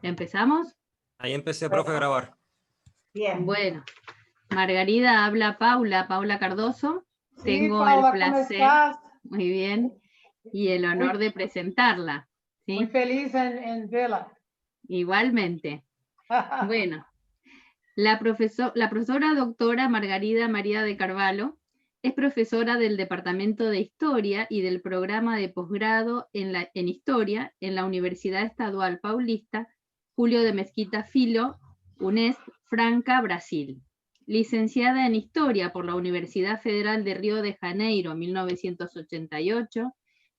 ¿Empezamos? Ahí empecé, profe, a grabar. Bien. Bueno, Margarida, habla Paula Cardoso. Sí, Tengo Paula, el ¿cómo placer, estás? muy bien, y el honor de presentarla. ¿sí? Muy feliz en verla. Igualmente. Bueno, la profesora doctora Margarida María de Carvalho es profesora del Departamento de Historia y del programa de posgrado en Historia en la Universidad Estadual Paulista Julio de Mesquita Filho, UNESP, Franca, Brasil. Licenciada en Historia por la Universidad Federal de Río de Janeiro, 1988,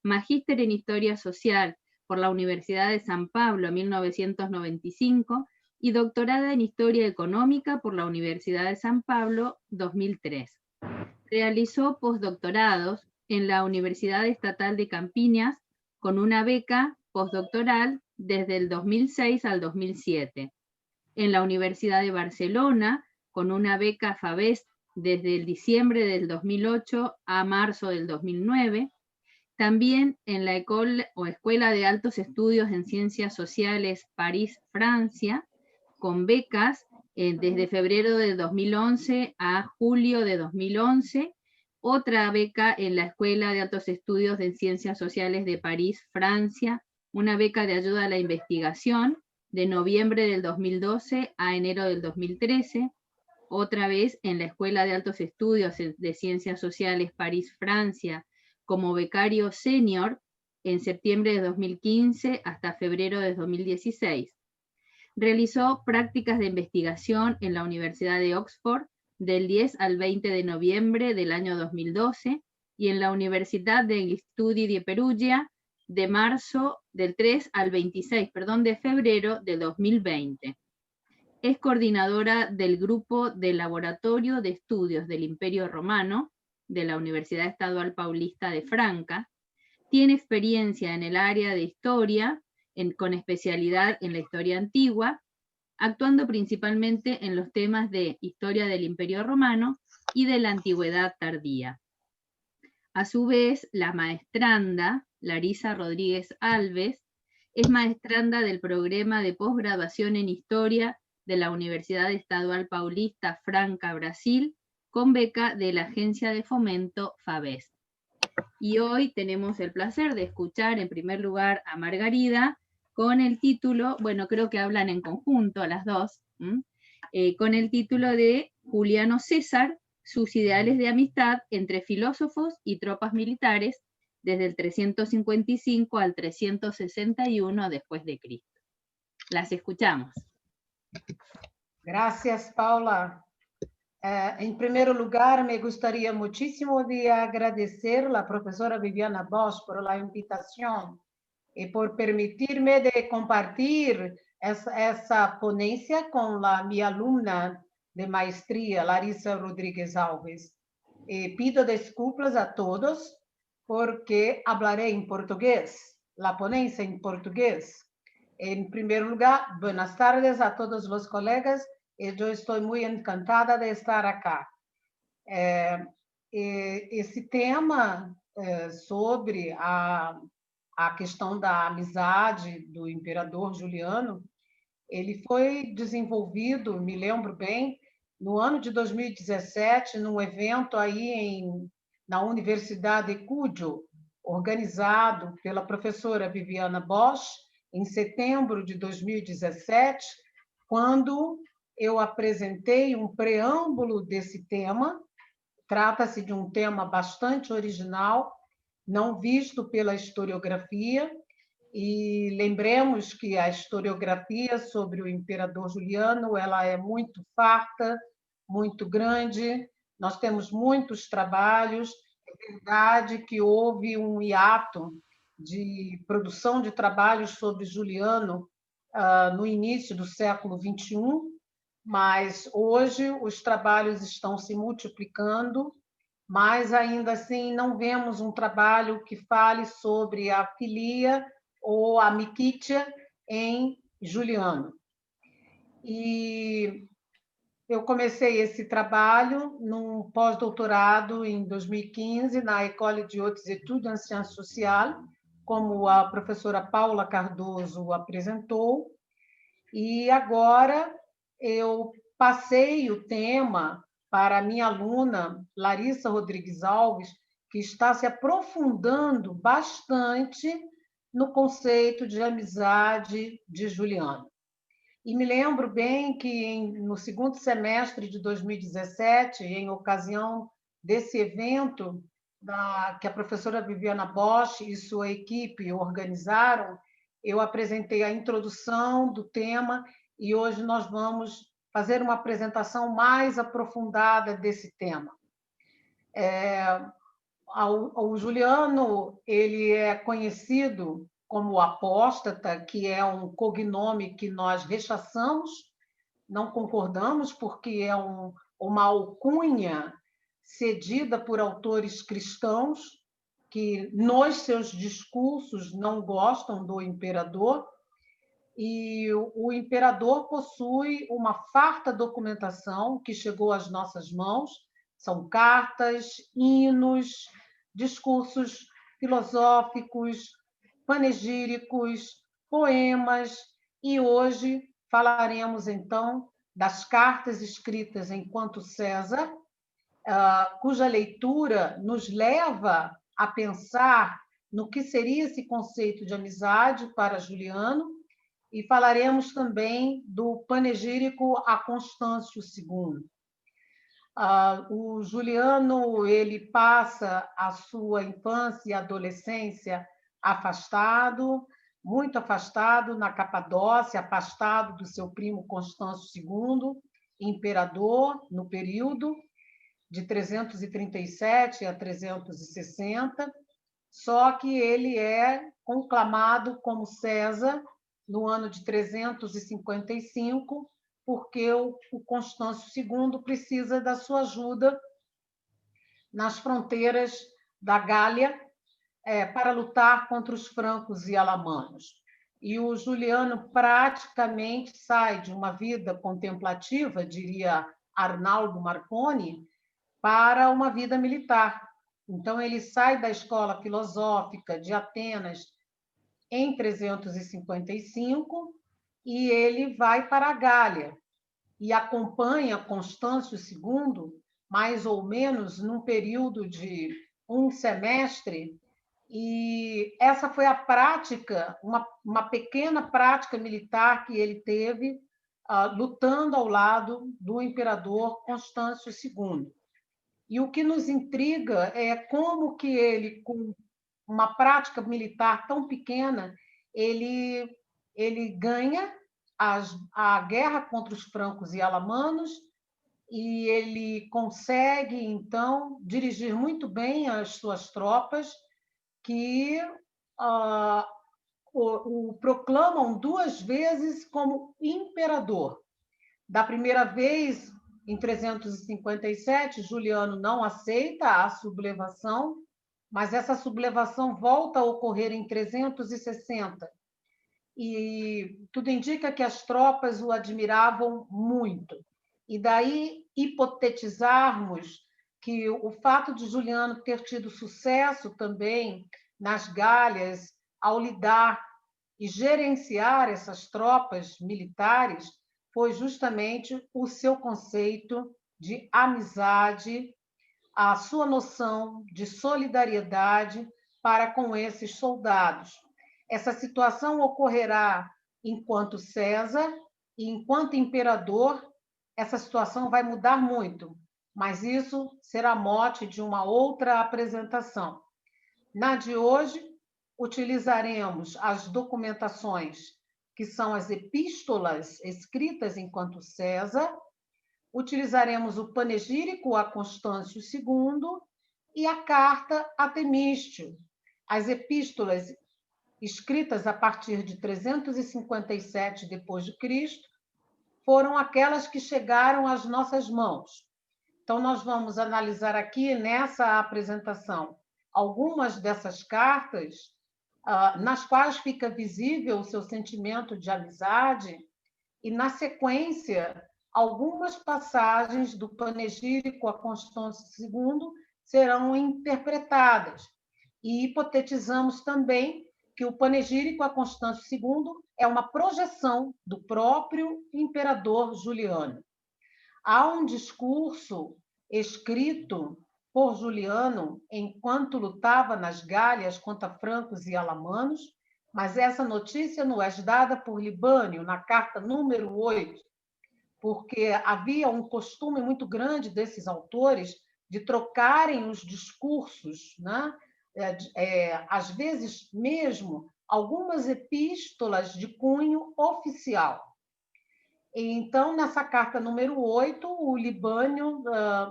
magíster en Historia Social por la Universidad de San Pablo, 1995, y doctorada en Historia Económica por la Universidad de San Pablo, 2003. Realizó postdoctorados en la Universidad Estatal de Campiñas con una beca postdoctoral desde el 2006 al 2007. En la Universidad de Barcelona con una beca FABEST desde el diciembre del 2008 a marzo del 2009. También en la Escuela de Altos Estudios en Ciencias Sociales París, Francia, con becas desde febrero de 2011 a julio de 2011, otra beca en la Escuela de Altos Estudios en Ciencias Sociales de París, Francia, una beca de ayuda a la investigación de noviembre del 2012 a enero del 2013, otra vez en la Escuela de Altos Estudios de Ciencias Sociales París, Francia, como becario senior en septiembre de 2015 hasta febrero de 2016. Realizó prácticas de investigación en la Universidad de Oxford del 10 al 20 de noviembre del año 2012 y en la Universidad degli Studi di Perugia de marzo del 3 al 26, de febrero de 2020. Es coordinadora del Grupo de Laboratorio de Estudios del Imperio Romano de la Universidad Estadual Paulista de Franca. Tiene experiencia en el área de historia, con especialidad en la historia antigua, actuando principalmente en los temas de historia del Imperio Romano y de la antigüedad tardía. A su vez, la maestranda, Larisa Rodríguez Alves, es maestranda del programa de posgraduación en historia de la Universidad Estadual Paulista Franca, Brasil, con beca de la Agencia de Fomento FABEST. Y hoy tenemos el placer de escuchar en primer lugar a Margarida con el título, bueno, creo que hablan en conjunto las dos, con el título de Juliano César, sus ideales de amistad entre filósofos y tropas militares desde el 355 al 361 después de Cristo. Las escuchamos. Gracias, Paula. Em primeiro lugar, me gostaria muchísimo de agradecer a la professora Viviana Bosch por la invitación y por permitirme de compartir essa ponencia con mi alumna de maestría, Larisa Rodríguez Alves. Pido desculpas a todos porque hablaré en portugués, la ponencia en portugués. En primer lugar, buenas tardes a todos los colegas. Eu estou muito encantada de estar acá. Esse tema sobre a questão da amizade do imperador Juliano, ele foi desenvolvido, me lembro bem, no ano de 2017, num evento aí na Universidade de Cuyo, organizado pela professora Viviana Bosch, em setembro de 2017, quando eu apresentei um preâmbulo desse tema. Trata-se de um tema bastante original, não visto pela historiografia, e lembremos que a historiografia sobre o imperador Juliano ela é muito farta, muito grande, nós temos muitos trabalhos, é verdade que houve um hiato de produção de trabalhos sobre Juliano no início do século XXI, mas hoje os trabalhos estão se multiplicando, mas ainda assim não vemos um trabalho que fale sobre a filia ou a amicítia em Juliano. E eu comecei esse trabalho num pós-doutorado em 2015 na École de Hautes Études en Sciences Sociales, como a professora Paula Cardoso apresentou, E agora eu passei o tema para a minha aluna, Larissa Rodrigues Alves, que está se aprofundando bastante no conceito de amizade de Juliano. E me lembro bem que no segundo semestre de 2017, em ocasião desse evento que a professora Viviana Bosch e sua equipe organizaram, eu apresentei a introdução do tema e hoje nós vamos fazer uma apresentação mais aprofundada desse tema. O Juliano, ele é conhecido como apóstata, que é um cognome que nós rechaçamos, não concordamos, porque é uma alcunha cedida por autores cristãos que, nos seus discursos, não gostam do imperador, e o imperador possui uma farta documentação que chegou às nossas mãos, são cartas, hinos, discursos filosóficos, panegíricos, poemas, e hoje falaremos, então, das cartas escritas enquanto César, cuja leitura nos leva a pensar no que seria esse conceito de amizade para Juliano, e falaremos também do panegírico a Constâncio II. O Juliano, ele passa a sua infância e adolescência afastado, muito afastado na Capadócia, afastado do seu primo Constâncio II, imperador no período de 337 a 360, só que ele é conclamado como César no ano de 355, porque o Constâncio II precisa da sua ajuda nas fronteiras da Gália para lutar contra os francos e alamanos. E o Juliano praticamente sai de uma vida contemplativa, diria Arnaldo Marconi, para uma vida militar. Então, ele sai da escola filosófica de Atenas em 355 e ele vai para a Gália e acompanha Constâncio II, mais ou menos num período de um semestre, e essa foi a prática, uma pequena prática militar que ele teve, lutando ao lado do imperador Constâncio II. E o que nos intriga é como que ele, com uma prática militar tão pequena, ele ganha a guerra contra os francos e alamanos, e ele consegue, então, dirigir muito bem as suas tropas, que o proclamam 2 vezes como imperador. Da primeira vez, em 357, Juliano não aceita a sublevação, mas essa sublevação volta a ocorrer em 360. E tudo indica que as tropas o admiravam muito. E daí hipotetizarmos que o fato de Juliano ter tido sucesso também nas Gálias ao lidar e gerenciar essas tropas militares foi justamente o seu conceito de amizade, a sua noção de solidariedade para com esses soldados. Essa situação ocorrerá enquanto César e enquanto imperador, essa situação vai mudar muito, mas isso será mote de uma outra apresentação. Na de hoje, utilizaremos as documentações que são as epístolas escritas enquanto César, utilizaremos o panegírico a Constâncio II e a carta a Temístio. As epístolas escritas a partir de 357 d.C. foram aquelas que chegaram às nossas mãos. Então, nós vamos analisar aqui, nessa apresentação, algumas dessas cartas, nas quais fica visível o seu sentimento de amizade, e, na sequência, algumas passagens do panegírico a Constâncio II serão interpretadas. E hipotetizamos também que o panegírico a Constâncio II é uma projeção do próprio imperador Juliano. Há um discurso escrito por Juliano enquanto lutava nas Gálias contra francos e alamanos, mas essa notícia não é dada por Libânio na carta número 8, porque havia um costume muito grande desses autores de trocarem os discursos, né? Às vezes mesmo algumas epístolas de cunho oficial. Então, nessa carta número 8, o Libânio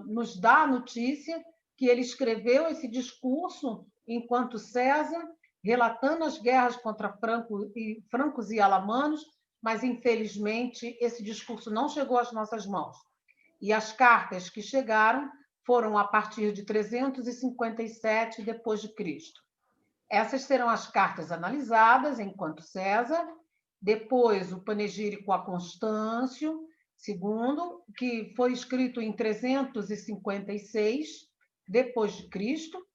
nos dá a notícia que ele escreveu esse discurso enquanto César, relatando as guerras contra francos e alamanos, mas, infelizmente, esse discurso não chegou às nossas mãos. E as cartas que chegaram foram a partir de 357 depois de Cristo. Essas serão as cartas analisadas enquanto César, depois o panegírico a Constâncio II, que foi escrito em 356 depois de Cristo,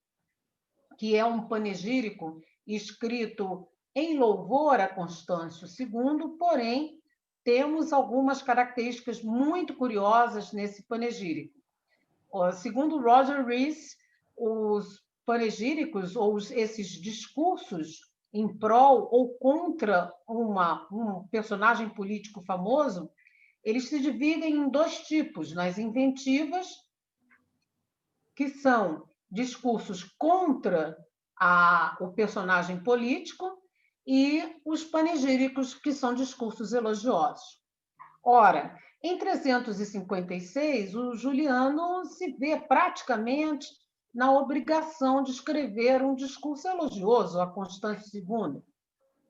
que é um panegírico escrito em louvor a Constâncio II, porém temos algumas características muito curiosas nesse panegírico. Segundo Roger Rees, os panegíricos, ou esses discursos em prol ou contra um personagem político famoso, eles se dividem em dois tipos: nas inventivas, que são discursos contra o personagem político, e os panegíricos, que são discursos elogiosos. Ora, em 356, o Juliano se vê praticamente na obrigação de escrever um discurso elogioso a Constâncio II.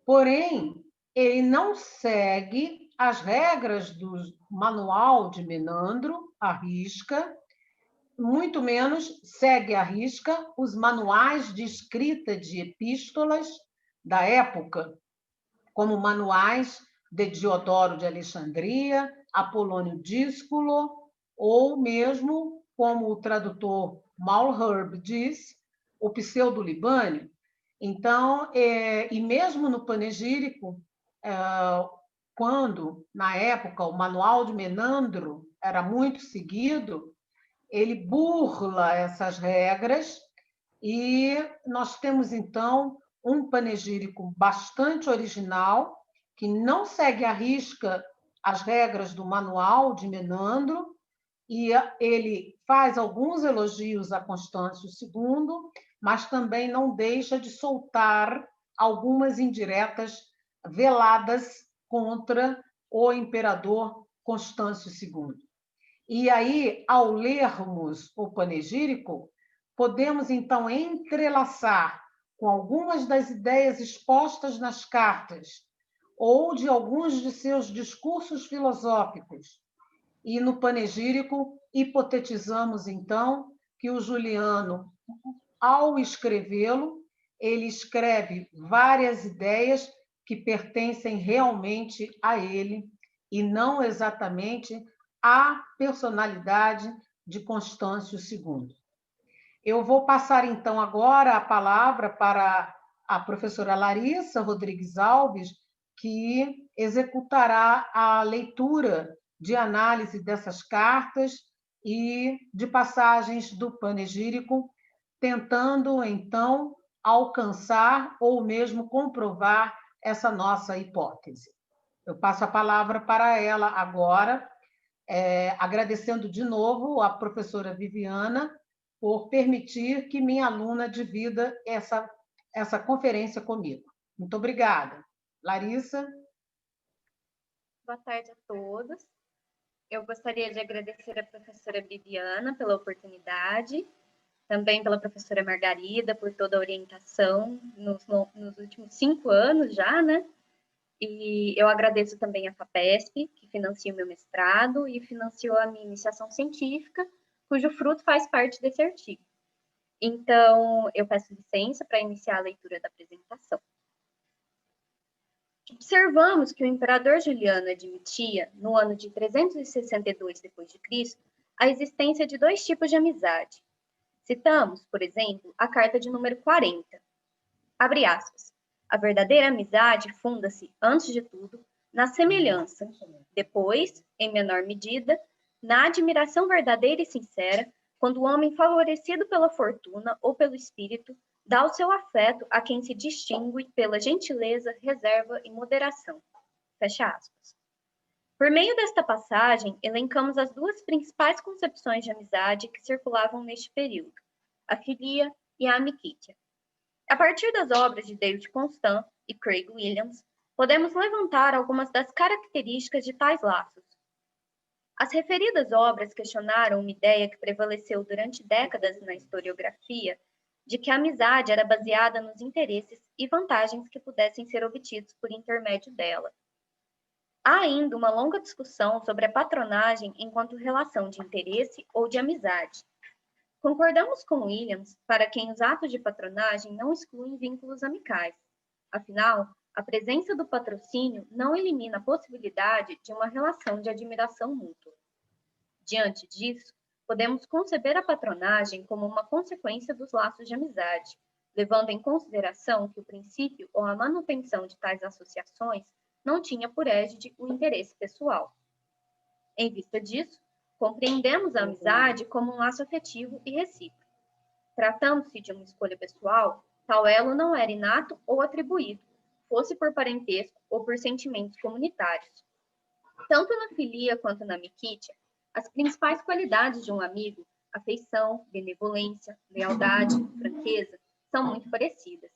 Porém, ele não segue as regras do Manual de Menandro à risca, muito menos segue à risca os manuais de escrita de epístolas da época, como manuais de Diodoro de Alexandria, Apolônio Dísculo, ou mesmo, como o tradutor Malherbe diz, o pseudo-libânio. Então, e mesmo no panegírico, quando, na época, o Manual de Menandro era muito seguido, ele burla essas regras e nós temos, então, um panegírico bastante original, que não segue à risca as regras do Manual de Menandro, e ele faz alguns elogios a Constâncio II, mas também não deixa de soltar algumas indiretas veladas contra o imperador Constâncio II. E aí, ao lermos o panegírico, podemos, então, entrelaçar com algumas das ideias expostas nas cartas ou de alguns de seus discursos filosóficos. E no panegírico, hipotetizamos, então, que o Juliano, ao escrevê-lo, ele escreve várias ideias que pertencem realmente a ele e não exatamente à personalidade de Constâncio II. Eu vou passar, então, agora a palavra para a professora Larissa Rodrigues Alves, que executará a leitura de análise dessas cartas e de passagens do panegírico, tentando, então, alcançar ou mesmo comprovar essa nossa hipótese. Eu passo a palavra para ela agora, agradecendo de novo a professora Viviana por permitir que minha aluna divida essa conferência comigo. Muito obrigada. Larissa? Boa tarde a todos. Eu gostaria de agradecer à professora Viviana pela oportunidade, também pela professora Margarida por toda a orientação nos últimos 5 anos já, né? E eu agradeço também a FAPESP, que financia o meu mestrado e financiou a minha iniciação científica, cujo fruto faz parte desse artigo. Então, eu peço licença para iniciar a leitura da apresentação. Observamos que o imperador Juliano admitia, no ano de 362 d.C., a existência de 2 tipos de amizade. Citamos, por exemplo, a carta de número 40. Abre aspas. A verdadeira amizade funda-se, antes de tudo, na semelhança, depois, em menor medida, na admiração verdadeira e sincera, quando o homem, favorecido pela fortuna ou pelo espírito, dá o seu afeto a quem se distingue pela gentileza, reserva e moderação. Fecha aspas. Por meio desta passagem, elencamos as duas principais concepções de amizade que circulavam neste período, a filia e a amicítia. A partir das obras de David Constant e Craig Williams, podemos levantar algumas das características de tais laços. As referidas obras questionaram uma ideia que prevaleceu durante décadas na historiografia, de que a amizade era baseada nos interesses e vantagens que pudessem ser obtidos por intermédio dela. Há ainda uma longa discussão sobre a patronagem enquanto relação de interesse ou de amizade. Concordamos com Williams, para quem os atos de patronagem não excluem vínculos amicais. Afinal, a presença do patrocínio não elimina a possibilidade de uma relação de admiração mútua. Diante disso, podemos conceber a patronagem como uma consequência dos laços de amizade, levando em consideração que o princípio ou a manutenção de tais associações não tinha por égide o interesse pessoal. Em vista disso, compreendemos a amizade como um laço afetivo e recíproco. Tratando-se de uma escolha pessoal, tal elo não era inato ou atribuído, fosse por parentesco ou por sentimentos comunitários. Tanto na filia quanto na amicítia, as principais qualidades de um amigo, afeição, benevolência, lealdade, franqueza, são muito parecidas.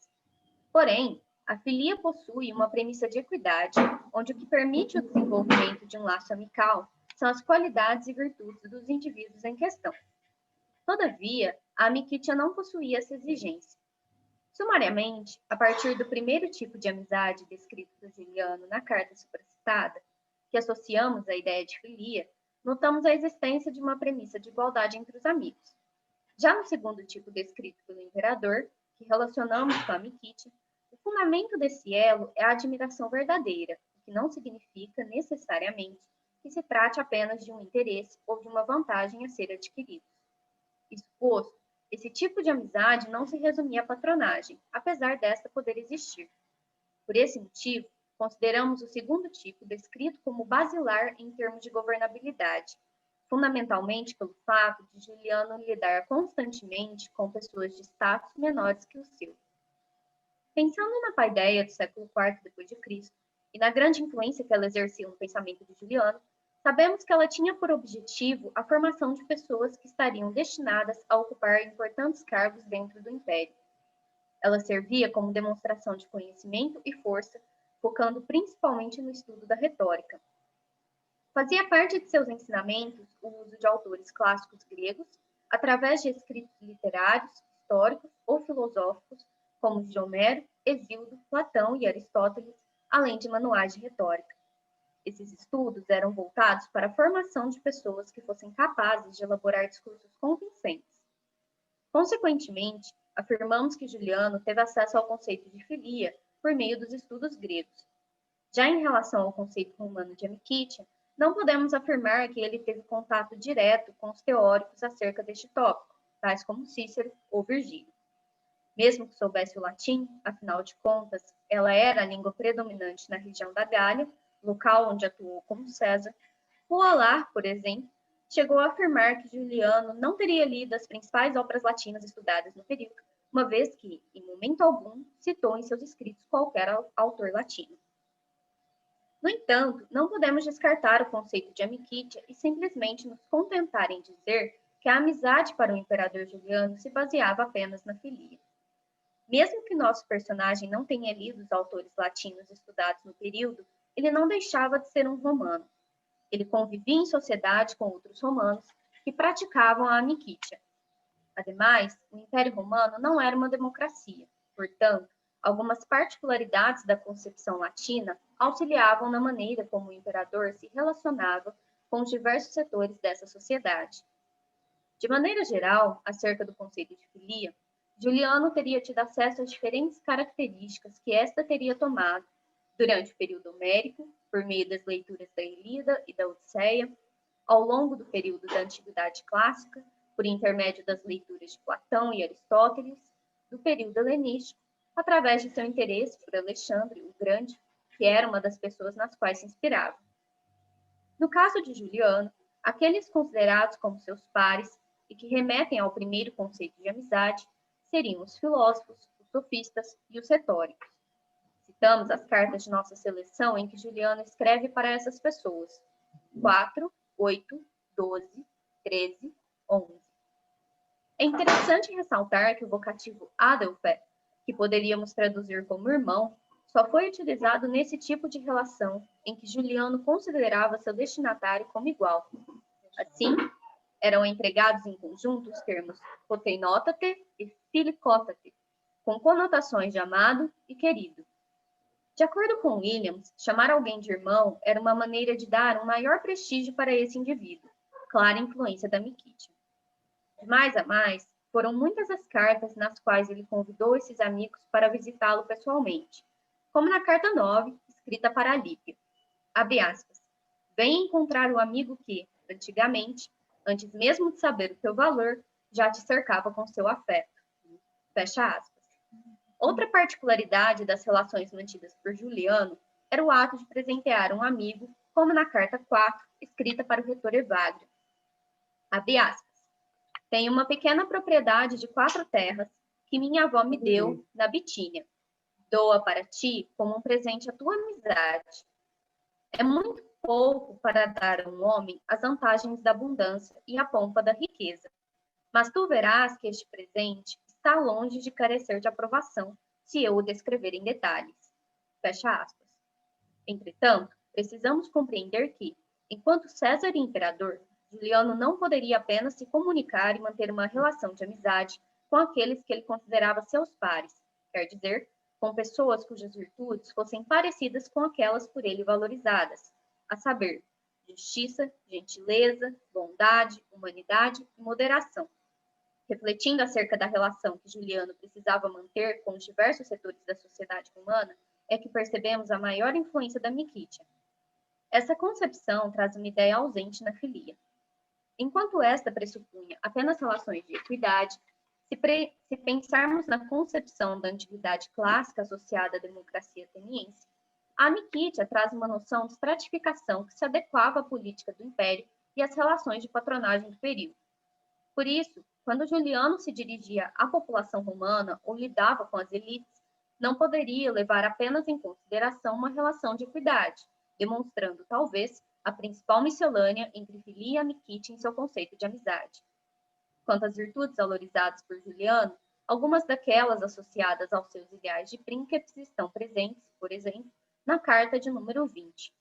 Porém, a filia possui uma premissa de equidade, onde o que permite o desenvolvimento de um laço amical são as qualidades e virtudes dos indivíduos em questão. Todavia, a amicítia não possuía essa exigência. Sumariamente, a partir do primeiro tipo de amizade descrito por Juliano na carta supracitada, que associamos à ideia de filia, notamos a existência de uma premissa de igualdade entre os amigos. Já no segundo tipo descrito pelo imperador, que relacionamos com a amicítia, o fundamento desse elo é a admiração verdadeira, o que não significa necessariamente que se trate apenas de um interesse ou de uma vantagem a ser adquirido. Isso posto, esse tipo de amizade não se resumia à patronagem, apesar desta poder existir. Por esse motivo, consideramos o segundo tipo descrito como basilar em termos de governabilidade, fundamentalmente pelo fato de Juliano lidar constantemente com pessoas de status menores que o seu. Pensando na paideia do século IV d.C. e na grande influência que ela exercia no pensamento de Juliano, sabemos que ela tinha por objetivo a formação de pessoas que estariam destinadas a ocupar importantes cargos dentro do império. Ela servia como demonstração de conhecimento e força, focando principalmente no estudo da retórica. Fazia parte de seus ensinamentos o uso de autores clássicos gregos, através de escritos literários, históricos ou filosóficos, como os de Homero, Hesíodo, Platão e Aristóteles, além de manuais de retórica. Esses estudos eram voltados para a formação de pessoas que fossem capazes de elaborar discursos convincentes. Consequentemente, afirmamos que Juliano teve acesso ao conceito de filia por meio dos estudos gregos. Já em relação ao conceito romano de amicítia, não podemos afirmar que ele teve contato direto com os teóricos acerca deste tópico, tais como Cícero ou Virgílio. Mesmo que soubesse o latim, afinal de contas, ela era a língua predominante na região da Gália, local onde atuou como César, Coalar, por exemplo, chegou a afirmar que Juliano não teria lido as principais obras latinas estudadas no período, uma vez que, em momento algum, citou em seus escritos qualquer autor latino. No entanto, não podemos descartar o conceito de amicítia e simplesmente nos contentar em dizer que a amizade para o imperador Juliano se baseava apenas na filia. Mesmo que nosso personagem não tenha lido os autores latinos estudados no período, ele não deixava de ser um romano. Ele convivia em sociedade com outros romanos que praticavam a amicítia. Ademais, o Império Romano não era uma democracia. Portanto, algumas particularidades da concepção latina auxiliavam na maneira como o imperador se relacionava com os diversos setores dessa sociedade. De maneira geral, acerca do conceito de filia, Juliano teria tido acesso às diferentes características que esta teria tomado durante o período homérico, por meio das leituras da Ilíada e da Odisseia, ao longo do período da Antiguidade Clássica, por intermédio das leituras de Platão e Aristóteles, do período helenístico, através de seu interesse por Alexandre o Grande, que era uma das pessoas nas quais se inspirava. No caso de Juliano, aqueles considerados como seus pares e que remetem ao primeiro conceito de amizade seriam os filósofos, os sofistas e os retóricos. Citamos as cartas de nossa seleção em que Juliano escreve para essas pessoas: 4, 8, 12, 13, 11. É interessante ressaltar que o vocativo adelphé, que poderíamos traduzir como irmão, só foi utilizado nesse tipo de relação em que Juliano considerava seu destinatário como igual. Assim, eram empregados em conjunto os termos poteinótate e filicótate, com conotações de amado e querido. De acordo com Williams, chamar alguém de irmão era uma maneira de dar um maior prestígio para esse indivíduo, clara influência da Miquítia. De mais a mais, foram muitas as cartas nas quais ele convidou esses amigos para visitá-lo pessoalmente, como na carta 9, escrita para Lípia. Abre aspas. Vem encontrar o amigo que, antigamente, antes mesmo de saber o teu valor, já te cercava com seu afeto. Fecha aspas. Outra particularidade das relações mantidas por Juliano era o ato de presentear um amigo, como na carta 4, escrita para o reitor Evagrio. Abre aspas. Tenho uma pequena propriedade de 4 terras que minha avó me deu na Bitínia. Dou-a para ti como um presente à tua amizade. É muito pouco para dar a um homem as vantagens da abundância e a pompa da riqueza. Mas tu verás que este presente está longe de carecer de aprovação, se eu o descrever em detalhes. Fecha aspas. Entretanto, precisamos compreender que, enquanto César e imperador, Juliano não poderia apenas se comunicar e manter uma relação de amizade com aqueles que ele considerava seus pares, quer dizer, com pessoas cujas virtudes fossem parecidas com aquelas por ele valorizadas, a saber, justiça, gentileza, bondade, humanidade e moderação. Refletindo acerca da relação que Juliano precisava manter com os diversos setores da sociedade romana, é que percebemos a maior influência da Miquítia. Essa concepção traz uma ideia ausente na filia. Enquanto esta pressupunha apenas relações de equidade, se pensarmos na concepção da antiguidade clássica associada à democracia ateniense, a Miquítia traz uma noção de estratificação que se adequava à política do império e às relações de patronagem do período. Por isso, quando Juliano se dirigia à população romana ou lidava com as elites, não poderia levar apenas em consideração uma relação de equidade, demonstrando, talvez, a principal miscelânea entre filia e Miquítia em seu conceito de amizade. Quanto às virtudes valorizadas por Juliano, algumas daquelas associadas aos seus ideais de prínceps estão presentes, por exemplo, na carta de número 20.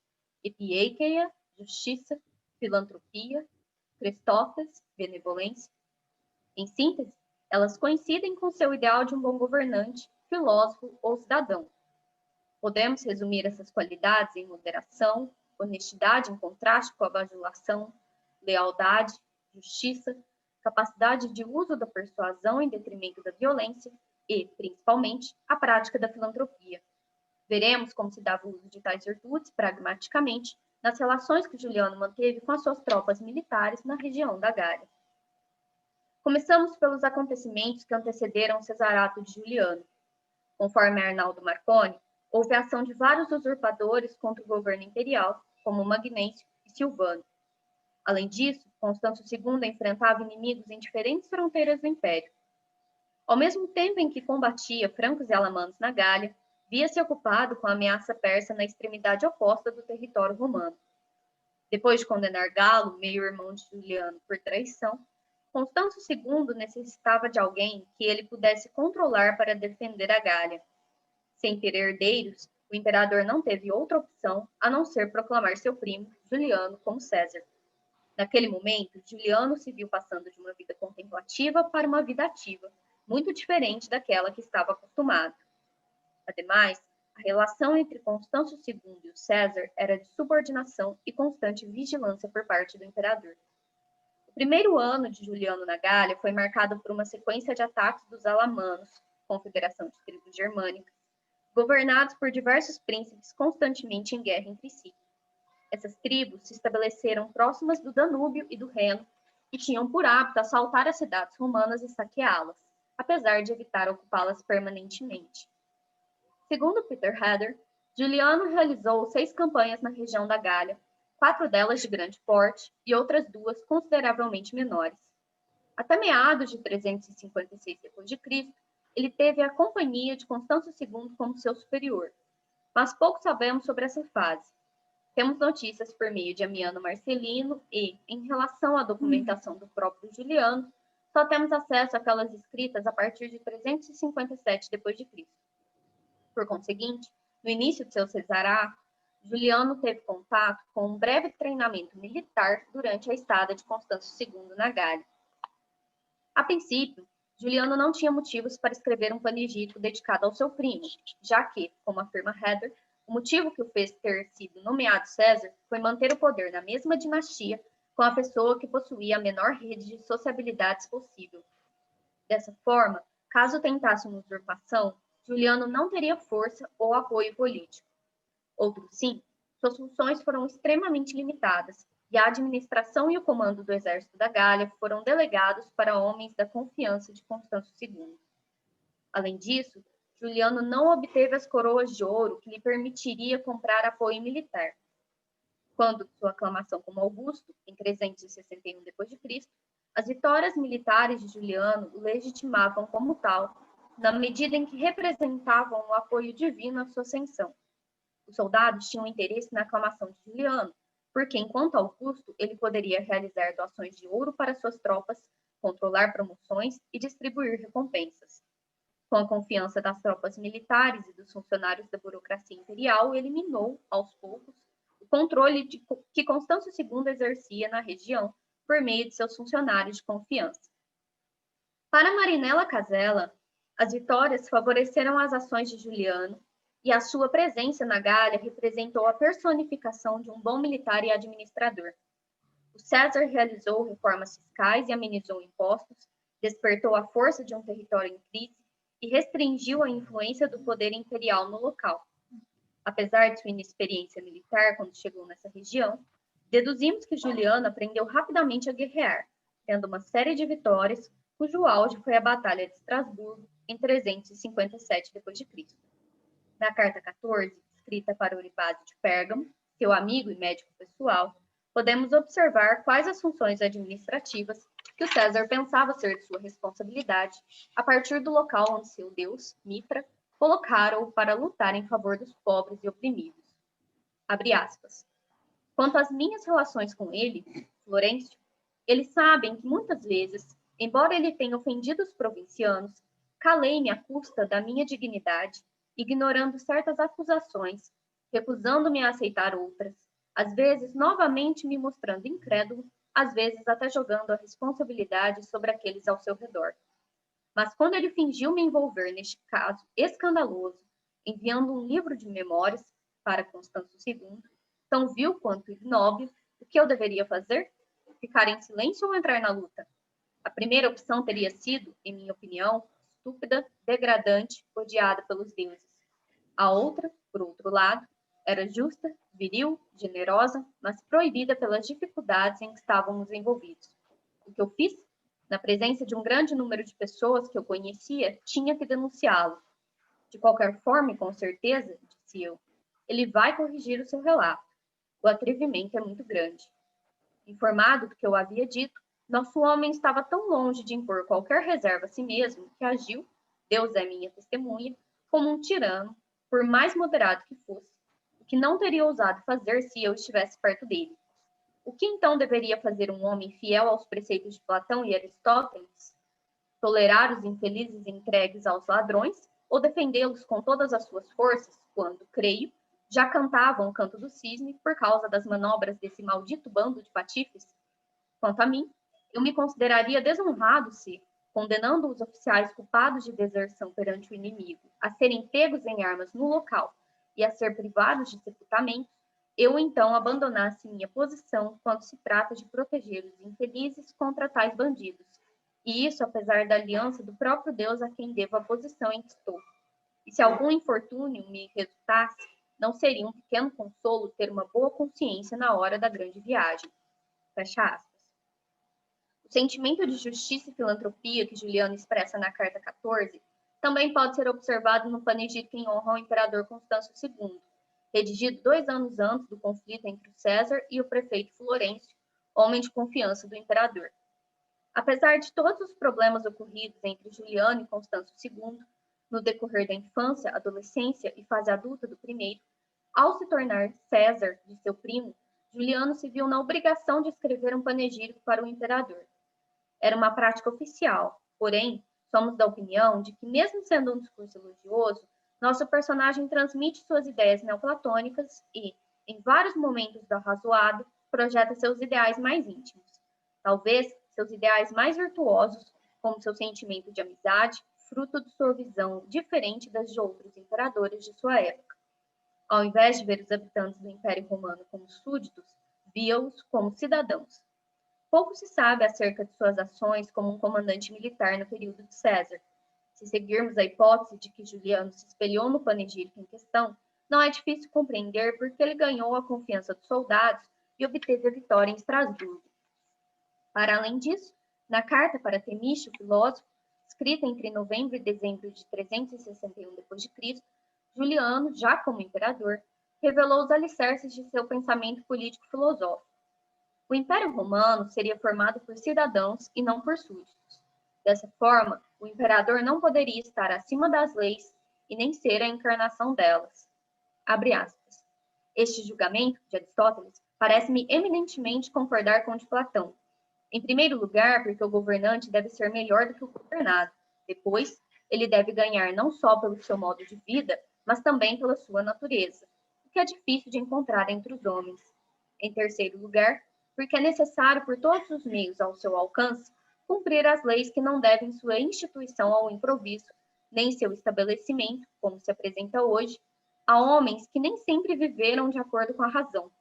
Epieikeia, justiça, filantropia, Crestófas, benevolência. Em síntese, elas coincidem com seu ideal de um bom governante, filósofo ou cidadão. Podemos resumir essas qualidades em moderação, honestidade em contraste com a bajulação, lealdade, justiça, capacidade de uso da persuasão em detrimento da violência e, principalmente, a prática da filantropia. Veremos como se dava o uso de tais virtudes, pragmaticamente, nas relações que Juliano manteve com as suas tropas militares na região da Gália. Começamos pelos acontecimentos que antecederam o cesarato de Juliano. Conforme Arnaldo Marconi, houve a ação de vários usurpadores contra o governo imperial, como Magnêncio e Silvano. Além disso, Constâncio II enfrentava inimigos em diferentes fronteiras do império. Ao mesmo tempo em que combatia francos e alamanos na Gália, via-se ocupado com a ameaça persa na extremidade oposta do território romano. Depois de condenar Galo, meio-irmão de Juliano, por traição, Constâncio II necessitava de alguém que ele pudesse controlar para defender a Gália. Sem ter herdeiros, o imperador não teve outra opção a não ser proclamar seu primo, Juliano, como César. Naquele momento, Juliano se viu passando de uma vida contemplativa para uma vida ativa, muito diferente daquela que estava acostumado. Ademais, a relação entre Constâncio II e o César era de subordinação e constante vigilância por parte do imperador. O primeiro ano de Juliano na Gália foi marcado por uma sequência de ataques dos alamanos, confederação de tribos germânicas, governados por diversos príncipes constantemente em guerra entre si. Essas tribos se estabeleceram próximas do Danúbio e do Reno e tinham por hábito assaltar as cidades romanas e saqueá-las, apesar de evitar ocupá-las permanentemente. Segundo Peter Heather, Juliano realizou 6 campanhas na região da Gália, 4 delas de grande porte e outras 2 consideravelmente menores. Até meados de 356 d.C., ele teve a companhia de Constâncio II como seu superior, mas pouco sabemos sobre essa fase. Temos notícias por meio de Amiano Marcelino e, em relação à documentação do próprio Juliano, só temos acesso àquelas escritas a partir de 357 d.C. Por conseguinte, no início de seu cesará, Juliano teve contato com um breve treinamento militar durante a estada de Constâncio II na Gália. A princípio, Juliano não tinha motivos para escrever um panegírico dedicado ao seu primo, já que, como afirma Heather, o motivo que o fez ter sido nomeado César foi manter o poder na mesma dinastia com a pessoa que possuía a menor rede de sociabilidades possível. Dessa forma, caso tentasse uma usurpação, Juliano não teria força ou apoio político. Outro sim, suas funções foram extremamente limitadas e a administração e o comando do exército da Gália foram delegados para homens da confiança de Constâncio II. Além disso, Juliano não obteve as coroas de ouro que lhe permitiria comprar apoio militar. Quando de sua aclamação como Augusto, em 361 d.C., as vitórias militares de Juliano o legitimavam como tal, na medida em que representavam o apoio divino à sua ascensão. Os soldados tinham interesse na aclamação de Juliano, porque, enquanto Augusto, ele poderia realizar doações de ouro para suas tropas, controlar promoções e distribuir recompensas. Com a confiança das tropas militares e dos funcionários da burocracia imperial, eliminou, aos poucos, o controle que Constâncio II exercia na região por meio de seus funcionários de confiança. Para Marinella Casella, as vitórias favoreceram as ações de Juliano e a sua presença na Gália representou a personificação de um bom militar e administrador. O César realizou reformas fiscais e amenizou impostos, despertou a força de um território em crise e restringiu a influência do poder imperial no local. Apesar de sua inexperiência militar quando chegou nessa região, deduzimos que Juliano aprendeu rapidamente a guerrear, tendo uma série de vitórias, cujo auge foi a Batalha de Estrasburgo, em 357 d.C. Na carta 14, escrita para Euripásio de Pérgamo, seu amigo e médico pessoal, podemos observar quais as funções administrativas que o César pensava ser de sua responsabilidade a partir do local onde seu deus, Mitra, colocara-o para lutar em favor dos pobres e oprimidos. Abre aspas. Quanto às minhas relações com ele, Florencio, eles sabem que muitas vezes, embora ele tenha ofendido os provincianos, calei-me à custa da minha dignidade, ignorando certas acusações, recusando-me a aceitar outras, às vezes novamente me mostrando incrédulo, às vezes até jogando a responsabilidade sobre aqueles ao seu redor. Mas quando ele fingiu me envolver neste caso escandaloso, enviando um livro de memórias para Constâncio II, tão vil quanto ignóbil, o que eu deveria fazer? Ficar em silêncio ou entrar na luta? A primeira opção teria sido, em minha opinião, estúpida, degradante, odiada pelos deuses. A outra, por outro lado, era justa, viril, generosa, mas proibida pelas dificuldades em que estávamos envolvidos. O que eu fiz? Na presença de um grande número de pessoas que eu conhecia, tinha que denunciá-lo. De qualquer forma e com certeza, disse eu, ele vai corrigir o seu relato. O atrevimento é muito grande. Informado do que eu havia dito, nosso homem estava tão longe de impor qualquer reserva a si mesmo que agiu, Deus é minha testemunha, como um tirano, por mais moderado que fosse, o que não teria ousado fazer se eu estivesse perto dele. O que então deveria fazer um homem fiel aos preceitos de Platão e Aristóteles? Tolerar os infelizes entregues aos ladrões ou defendê-los com todas as suas forças, quando, creio, já cantavam o canto do cisne por causa das manobras desse maldito bando de patifes? Quanto a mim, eu me consideraria desonrado se, condenando os oficiais culpados de deserção perante o inimigo a serem pegos em armas no local e a ser privados de sepultamento, eu então abandonasse minha posição quando se trata de proteger os infelizes contra tais bandidos. E isso apesar da aliança do próprio Deus a quem devo a posição em que estou. E se algum infortúnio me resultasse, não seria um pequeno consolo ter uma boa consciência na hora da grande viagem. Fecha aspas. O sentimento de justiça e filantropia que Juliano expressa na carta 14 também pode ser observado no panegírico em honra ao imperador Constâncio II, redigido 2 anos antes do conflito entre o César e o prefeito Florencio, homem de confiança do imperador. Apesar de todos os problemas ocorridos entre Juliano e Constâncio II, no decorrer da infância, adolescência e fase adulta do primeiro, ao se tornar César de seu primo, Juliano se viu na obrigação de escrever um panegírico para o imperador. Era uma prática oficial, porém, somos da opinião de que, mesmo sendo um discurso elogioso, nosso personagem transmite suas ideias neoplatônicas e, em vários momentos do arrazoado, projeta seus ideais mais íntimos. Talvez seus ideais mais virtuosos, como seu sentimento de amizade, fruto de sua visão diferente das de outros imperadores de sua época. Ao invés de ver os habitantes do Império Romano como súditos, via-os como cidadãos. Pouco se sabe acerca de suas ações como um comandante militar no período de César. Se seguirmos a hipótese de que Juliano se espelhou no panegírico em questão, não é difícil compreender por que ele ganhou a confiança dos soldados e obteve a vitória em Estrasburgo. Para além disso, na carta para Temístio, filósofo, escrita entre novembro e dezembro de 361 d.C., Juliano, já como imperador, revelou os alicerces de seu pensamento político-filosófico. O Império Romano seria formado por cidadãos e não por súditos. Dessa forma, o imperador não poderia estar acima das leis e nem ser a encarnação delas. Abre aspas. Este julgamento de Aristóteles parece-me eminentemente concordar com o de Platão. Em primeiro lugar, porque o governante deve ser melhor do que o governado. Depois, ele deve ganhar não só pelo seu modo de vida, mas também pela sua natureza, o que é difícil de encontrar entre os homens. Em terceiro lugar, porque é necessário, por todos os meios ao seu alcance, cumprir as leis que não devem sua instituição ao improviso, nem seu estabelecimento, como se apresenta hoje, a homens que nem sempre viveram de acordo com a razão,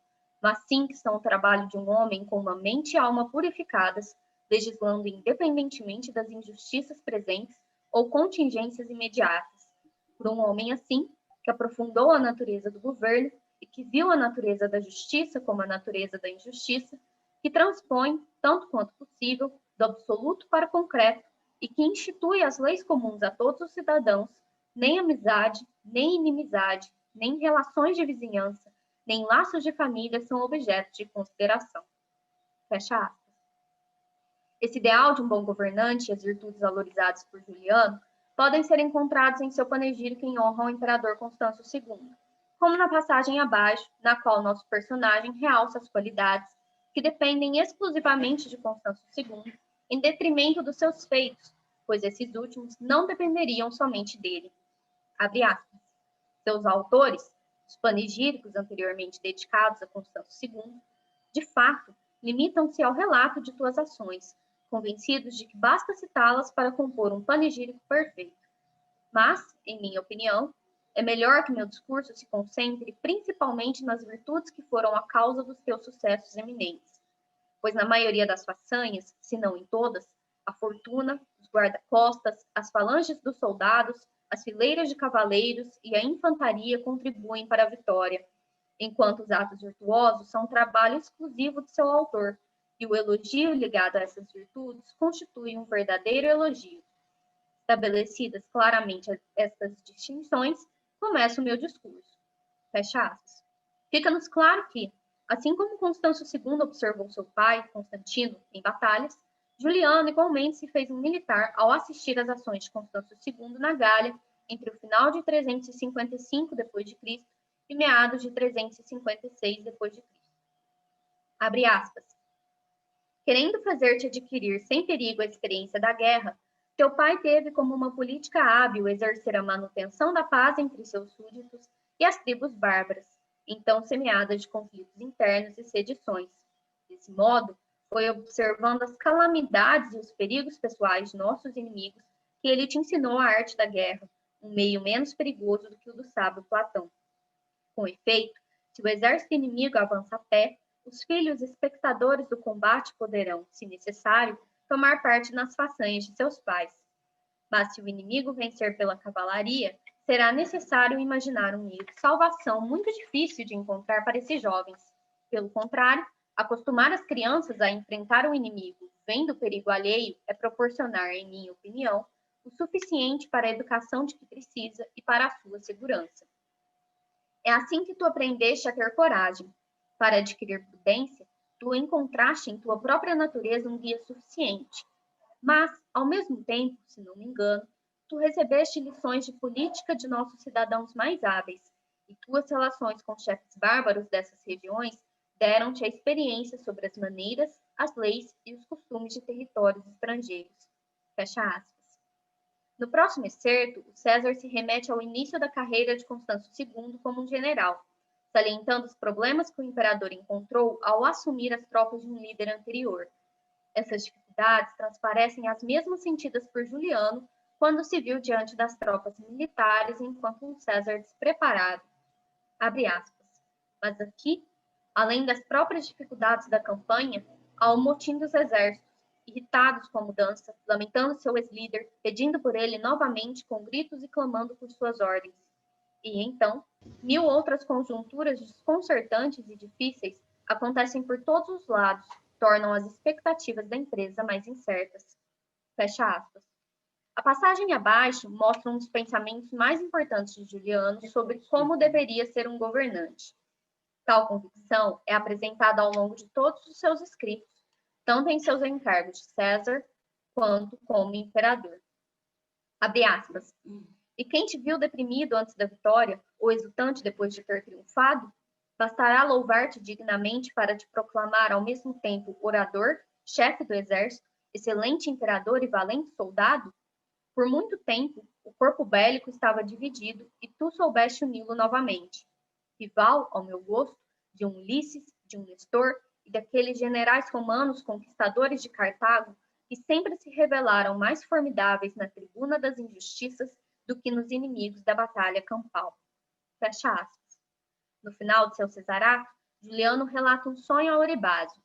mas sim que são o trabalho de um homem com uma mente e alma purificadas, legislando independentemente das injustiças presentes ou contingências imediatas. Por um homem assim, que aprofundou a natureza do governo e que viu a natureza da justiça como a natureza da injustiça, que transpõe, tanto quanto possível, do absoluto para o concreto e que institui as leis comuns a todos os cidadãos, nem amizade, nem inimizade, nem relações de vizinhança, nem laços de família são objeto de consideração. Fecha aspas. Esse ideal de um bom governante e as virtudes valorizadas por Juliano podem ser encontrados em seu panegírico em honra ao imperador Constâncio II, como na passagem abaixo, na qual nosso personagem realça as qualidades que dependem exclusivamente de Constâncio II, em detrimento dos seus feitos, pois esses últimos não dependeriam somente dele. Abre aspas. Seus autores, os panegíricos anteriormente dedicados a Constâncio II, de fato, limitam-se ao relato de tuas ações, convencidos de que basta citá-las para compor um panegírico perfeito. Mas, em minha opinião, é melhor que meu discurso se concentre principalmente nas virtudes que foram a causa dos teus sucessos eminentes, pois na maioria das façanhas, se não em todas, a fortuna, os guarda-costas, as falanges dos soldados, as fileiras de cavaleiros e a infantaria contribuem para a vitória, enquanto os atos virtuosos são trabalho exclusivo de seu autor, e o elogio ligado a essas virtudes constitui um verdadeiro elogio. Estabelecidas claramente estas distinções, começa o meu discurso. Fecha aspas. Fica-nos claro que, assim como Constâncio II observou seu pai, Constantino, em batalhas, Juliano igualmente se fez um militar ao assistir às ações de Constâncio II na Gália entre o final de 355 d.C. e meados de 356 d.C. Abre aspas. Querendo fazer-te adquirir sem perigo a experiência da guerra, teu pai teve como uma política hábil exercer a manutenção da paz entre seus súditos e as tribos bárbaras, então semeadas de conflitos internos e sedições. Desse modo, foi observando as calamidades e os perigos pessoais de nossos inimigos que ele te ensinou a arte da guerra, um meio menos perigoso do que o do sábio Platão. Com efeito, se o exército inimigo avança a pé, os filhos espectadores do combate poderão, se necessário, tomar parte nas façanhas de seus pais. Mas se o inimigo vencer pela cavalaria, será necessário imaginar um meio de salvação muito difícil de encontrar para esses jovens. Pelo contrário, acostumar as crianças a enfrentar o inimigo, vendo o perigo alheio, é proporcionar, em minha opinião, o suficiente para a educação de que precisa e para a sua segurança. É assim que tu aprendeste a ter coragem. Para adquirir prudência, tu encontraste em tua própria natureza um guia suficiente. Mas, ao mesmo tempo, se não me engano, tu recebeste lições de política de nossos cidadãos mais hábeis, e tuas relações com chefes bárbaros dessas regiões deram-te a experiência sobre as maneiras, as leis e os costumes de territórios estrangeiros. Fecha aspas. No próximo excerto, o César se remete ao início da carreira de Constâncio II como um general, salientando os problemas que o imperador encontrou ao assumir as tropas de um líder anterior. Essas dificuldades transparecem as mesmas sentidas por Juliano quando se viu diante das tropas militares enquanto um César despreparado. Abre aspas. Mas aqui, além das próprias dificuldades da campanha, há o motim dos exércitos, irritados com a mudança, lamentando seu ex-líder, pedindo por ele novamente com gritos e clamando por suas ordens. E então, 1000 outras conjunturas desconcertantes e difíceis acontecem por todos os lados, tornam as expectativas da empresa mais incertas. Fecha aspas. A passagem abaixo mostra um dos pensamentos mais importantes de Juliano sobre como deveria ser um governante. Tal convicção é apresentada ao longo de todos os seus escritos, tanto em seus encargos de César, quanto como imperador. Abre aspas. E quem te viu deprimido antes da vitória, ou exultante depois de ter triunfado, bastará louvar-te dignamente para te proclamar ao mesmo tempo orador, chefe do exército, excelente imperador e valente soldado? Por muito tempo, o corpo bélico estava dividido e tu soubeste uni-lo novamente. Rival, ao meu gosto, de um Ulisses, de um Nestor e daqueles generais romanos conquistadores de Cartago que sempre se revelaram mais formidáveis na tribuna das injustiças do que nos inimigos da batalha campal. Fecha aspas. No final de seu Cesarato, Juliano relata um sonho a Oribásio.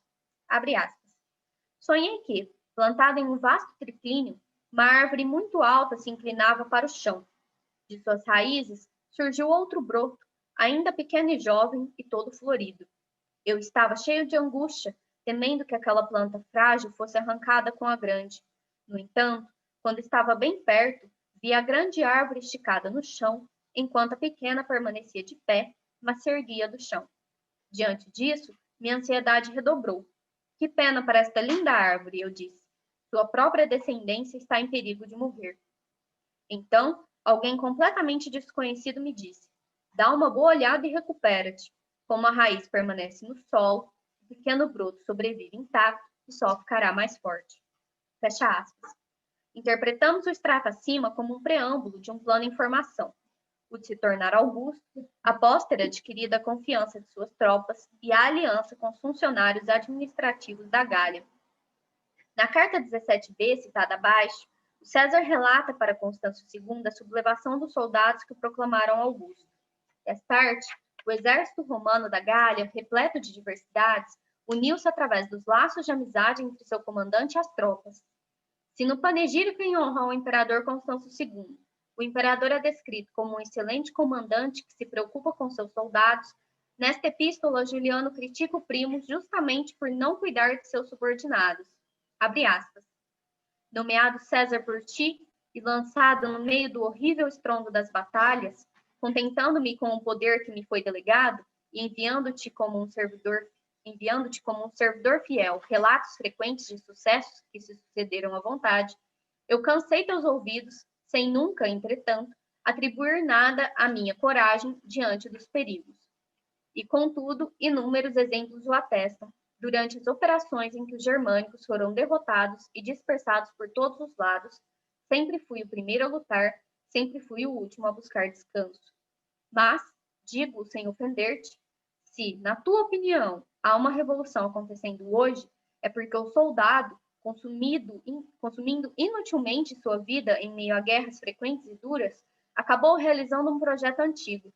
Abre aspas. Sonhei que, plantada em um vasto triclínio, uma árvore muito alta se inclinava para o chão. De suas raízes surgiu outro broto, ainda pequeno e jovem e todo florido. Eu estava cheio de angústia, temendo que aquela planta frágil fosse arrancada com a grande. No entanto, quando estava bem perto, vi a grande árvore esticada no chão, enquanto a pequena permanecia de pé, mas se erguia do chão. Diante disso, minha ansiedade redobrou. Que pena para esta linda árvore, eu disse. Sua própria descendência está em perigo de morrer. Então, alguém completamente desconhecido me disse: dá uma boa olhada e recupera-te. Como a raiz permanece no solo, o pequeno broto sobrevive intacto e só ficará mais forte. Fecha aspas. Interpretamos o extrato acima como um preâmbulo de um plano em formação, o de se tornar augusto, após ter adquirido a confiança de suas tropas e a aliança com os funcionários administrativos da Gália. Na carta 17b, citada abaixo, o César relata para Constâncio II a sublevação dos soldados que o proclamaram Augusto. Mais tarde, o exército romano da Gália, repleto de diversidades, uniu-se através dos laços de amizade entre seu comandante e as tropas. Se no panegírico em honra ao imperador Constâncio II, o imperador é descrito como um excelente comandante que se preocupa com seus soldados, nesta epístola Juliano critica o primo justamente por não cuidar de seus subordinados. Abre aspas. Nomeado César por ti e lançado no meio do horrível estrondo das batalhas, contentando-me com o poder que me foi delegado e enviando-te como um servidor fiel relatos frequentes de sucessos que se sucederam à vontade, eu cansei teus ouvidos, sem nunca, entretanto, atribuir nada à minha coragem diante dos perigos. E, contudo, inúmeros exemplos o atestam, durante as operações em que os germânicos foram derrotados e dispersados por todos os lados, sempre fui o primeiro a lutar, sempre fui o último a buscar descanso. Mas, digo sem ofender-te, se, na tua opinião, há uma revolução acontecendo hoje, é porque o soldado, consumindo inutilmente sua vida em meio a guerras frequentes e duras, acabou realizando um projeto antigo.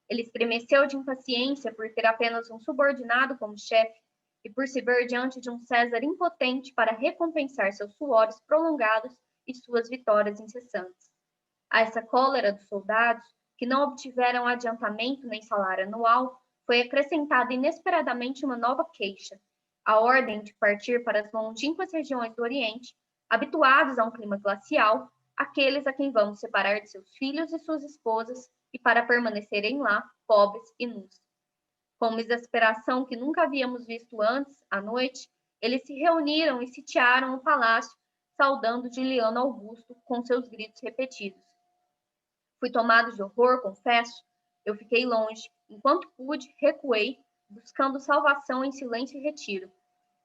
Ele estremeceu de impaciência por ter apenas um subordinado como chefe e por se ver diante de um César impotente para recompensar seus suores prolongados e suas vitórias incessantes. A essa cólera dos soldados, que não obtiveram adiantamento nem salário anual, foi acrescentada inesperadamente uma nova queixa, a ordem de partir para as longínquas regiões do Oriente, habituados a um clima glacial, aqueles a quem vamos separar de seus filhos e suas esposas, e para permanecerem lá, pobres e nus. Com uma exasperação que nunca havíamos visto antes, à noite, eles se reuniram e sitiaram o palácio, saudando Juliano Augusto com seus gritos repetidos. Fui tomado de horror, confesso. Eu fiquei longe. Enquanto pude, recuei, buscando salvação em silêncio e retiro.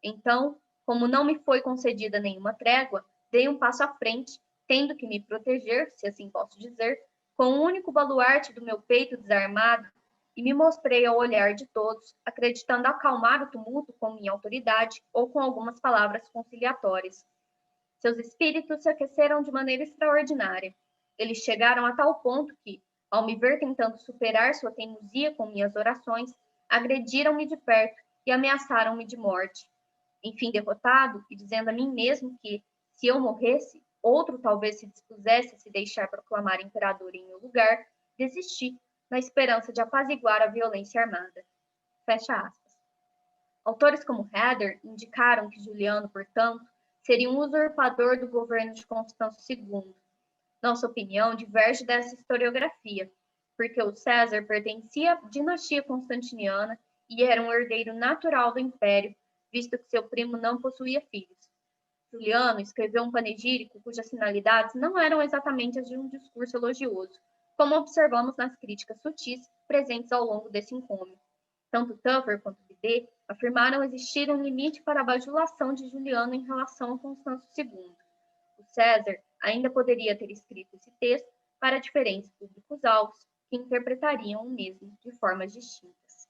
Então, como não me foi concedida nenhuma trégua, dei um passo à frente, tendo que me proteger, se assim posso dizer, com o único baluarte do meu peito desarmado, e me mostrei ao olhar de todos, acreditando acalmar o tumulto com minha autoridade ou com algumas palavras conciliatórias. Seus espíritos se aqueceram de maneira extraordinária. Eles chegaram a tal ponto que, ao me ver tentando superar sua teimosia com minhas orações, agrediram-me de perto e ameaçaram-me de morte. Enfim, derrotado, e dizendo a mim mesmo que, se eu morresse, outro talvez se dispusesse a se deixar proclamar imperador em meu lugar, desisti, na esperança de apaziguar a violência armada. Fecha aspas. Autores como Herder indicaram que Juliano, portanto, seria um usurpador do governo de Constâncio II. Nossa opinião diverge dessa historiografia, porque o César pertencia à dinastia constantiniana e era um herdeiro natural do império, visto que seu primo não possuía filhos. Juliano escreveu um panegírico cujas finalidades não eram exatamente as de um discurso elogioso, como observamos nas críticas sutis presentes ao longo desse encômio. Tanto Tupper quanto Bidet afirmaram existir um limite para a bajulação de Juliano em relação a Constâncio II. O César ainda poderia ter escrito esse texto para diferentes públicos-alvos que interpretariam o mesmo de formas distintas.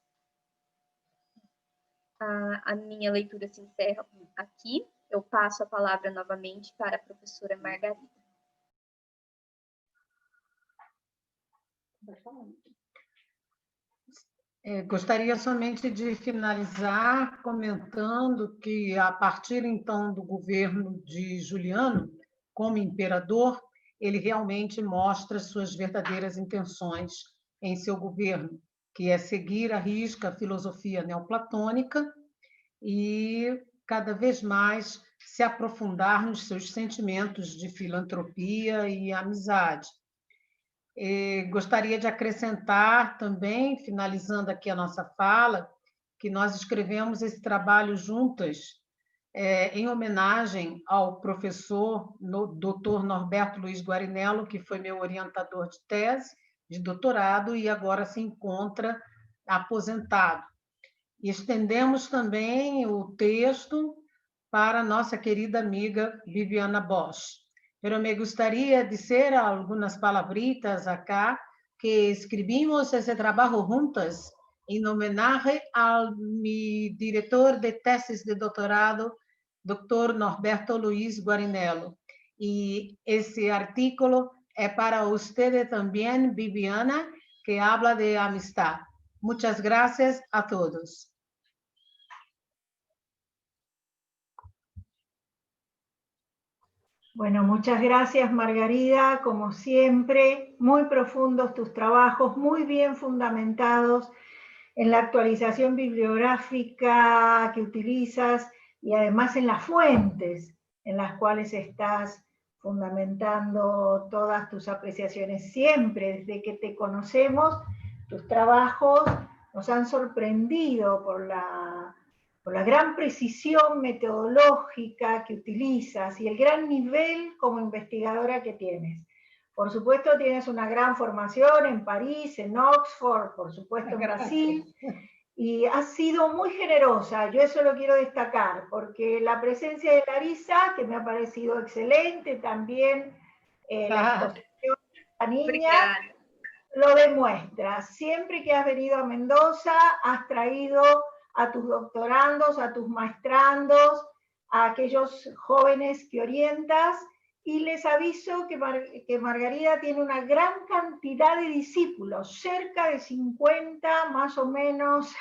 A minha leitura se encerra aqui. Eu passo a palavra novamente para a professora Margarida. Gostaria somente de finalizar comentando que, a partir então do governo de Juliano, como imperador, ele realmente mostra suas verdadeiras intenções em seu governo, que é seguir à risca a filosofia neoplatônica e cada vez mais se aprofundar nos seus sentimentos de filantropia e amizade. Gostaria de acrescentar também, finalizando aqui a nossa fala, que nós escrevemos esse trabalho juntas em homenagem ao professor Dr. Norberto Luiz Guarinello, que foi meu orientador de tese, de doutorado, e agora se encontra aposentado. E estendemos também o texto para nossa querida amiga Viviana Bosch. Pero me gustaría decir algunas palabritas acá, que escribimos ese trabajo juntas en homenaje a mi director de tesis de doctorado, Dr. Norberto Luiz Guarinello. Y ese artículo es para usted también, Viviana, que habla de amistad. Muchas gracias a todos. Bueno, muchas gracias, Margarida, como siempre, muy profundos tus trabajos, muy bien fundamentados en la actualización bibliográfica que utilizas y además en las fuentes en las cuales estás fundamentando todas tus apreciaciones. Siempre, desde que te conocemos, tus trabajos nos han sorprendido por la gran precisión metodológica que utilizas y el gran nivel como investigadora que tienes. Por supuesto, tienes una gran formación en París, en Oxford, por supuesto en Brasil, y has sido muy generosa. Yo eso lo quiero destacar, porque la presencia de Larisa, que me ha parecido excelente, también la exposición de la niña, lo demuestra. Siempre que has venido a Mendoza, has traído a tus doctorandos, a tus maestrandos, a aquellos jóvenes que orientas, y les aviso que Margarida tiene una gran cantidad de discípulos, cerca de 50 más o menos,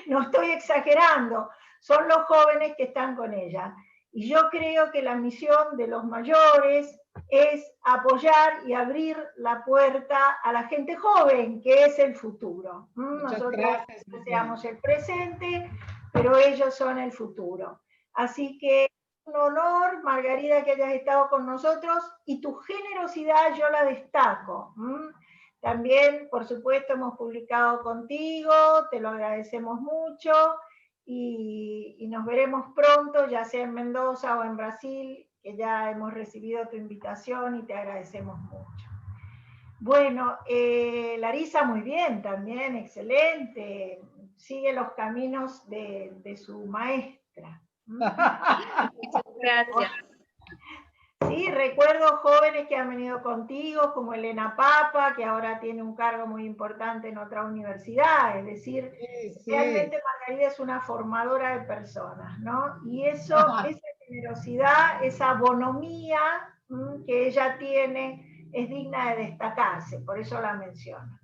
no estoy exagerando, son los jóvenes que están con ella. Y yo creo que la misión de los mayores es apoyar y abrir la puerta a la gente joven, que es el futuro. Nosotros deseamos el presente, pero ellos son el futuro. Así que un honor, Margarida, que hayas estado con nosotros, y tu generosidad yo la destaco. También, por supuesto, hemos publicado contigo, te lo agradecemos mucho, y nos veremos pronto, ya sea en Mendoza o en Brasil, que ya hemos recibido tu invitación y te agradecemos mucho. Bueno, Larisa, muy bien también, excelente. Sigue los caminos de su maestra. Muchas gracias. Sí, recuerdo jóvenes que han venido contigo, como Elena Papa, que ahora tiene un cargo muy importante en otra universidad. Es decir, realmente Margarida es una formadora de personas, ¿no? Y eso, esa generosidad, esa bonomía que ella tiene, es digna de destacarse, por eso la menciono.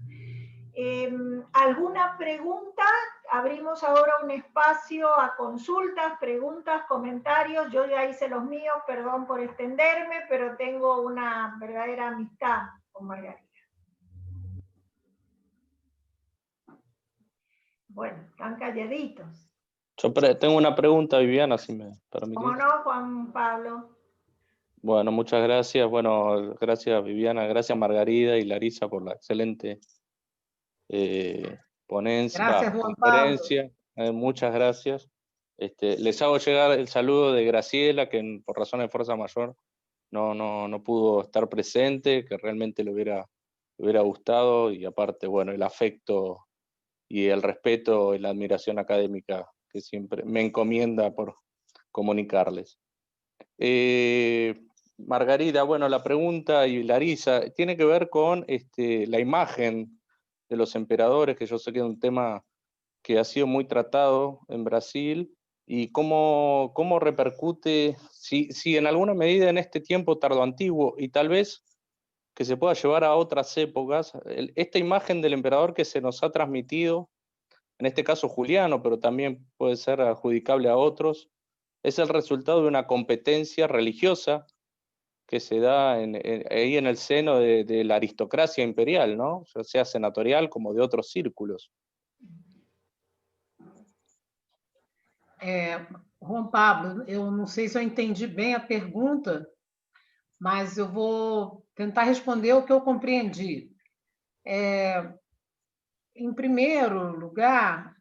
¿Alguna pregunta? Abrimos ahora un espacio a consultas, preguntas, comentarios. Yo ya hice los míos, perdón por extenderme, pero tengo una verdadera amistad con Margarida. Bueno, están calladitos. Yo tengo una pregunta, Viviana, si me permitís. ¿Cómo no, Juan Pablo? Bueno, muchas gracias. Bueno, gracias, Viviana, gracias, Margarida y Larisa, por la excelente ponencia, Gracias, Juan conferencia. Muchas gracias. Les hago llegar el saludo de Graciela, que por razones de fuerza mayor no pudo estar presente, que realmente le hubiera gustado, y aparte, bueno, el afecto y el respeto y la admiración académica que siempre me encomienda por comunicarles. Margarida, bueno, la pregunta, y Larisa, tiene que ver con la imagen de los emperadores, que yo sé que es un tema que ha sido muy tratado en Brasil, y cómo repercute, si en alguna medida en este tiempo tardoantiguo, y tal vez que se pueda llevar a otras épocas, esta imagen del emperador que se nos ha transmitido, en este caso Juliano, pero también puede ser adjudicable a otros, es el resultado de una competencia religiosa que se da ahí en el seno de la aristocracia imperial, ¿no? Ya sea senatorial como de otros círculos. Juan Pablo, eu não sei se eu entendi bem a pergunta, mas eu vou tentar responder o que eu compreendi. Em primeiro lugar,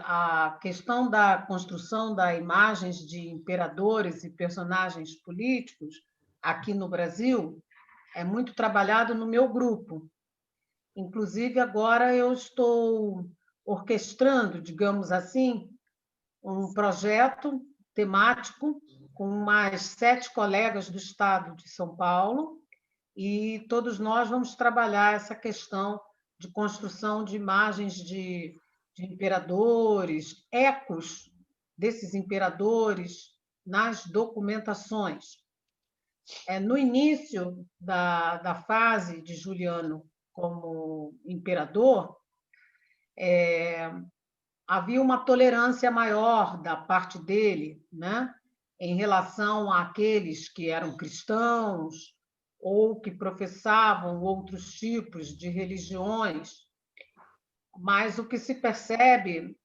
a questão da construção das imagens de imperadores e personagens políticos aqui no Brasil é muito trabalhado no meu grupo. Inclusive, agora eu estou orquestrando, digamos assim, um projeto temático com mais 7 colegas do estado de São Paulo, e todos nós vamos trabalhar essa questão de construção de imagens de imperadores, ecos desses imperadores nas documentações. No início da fase de Juliano como imperador, havia uma tolerância maior da parte dele, né, em relação àqueles que eram cristãos ou que professavam outros tipos de religiões. Mas o que se percebe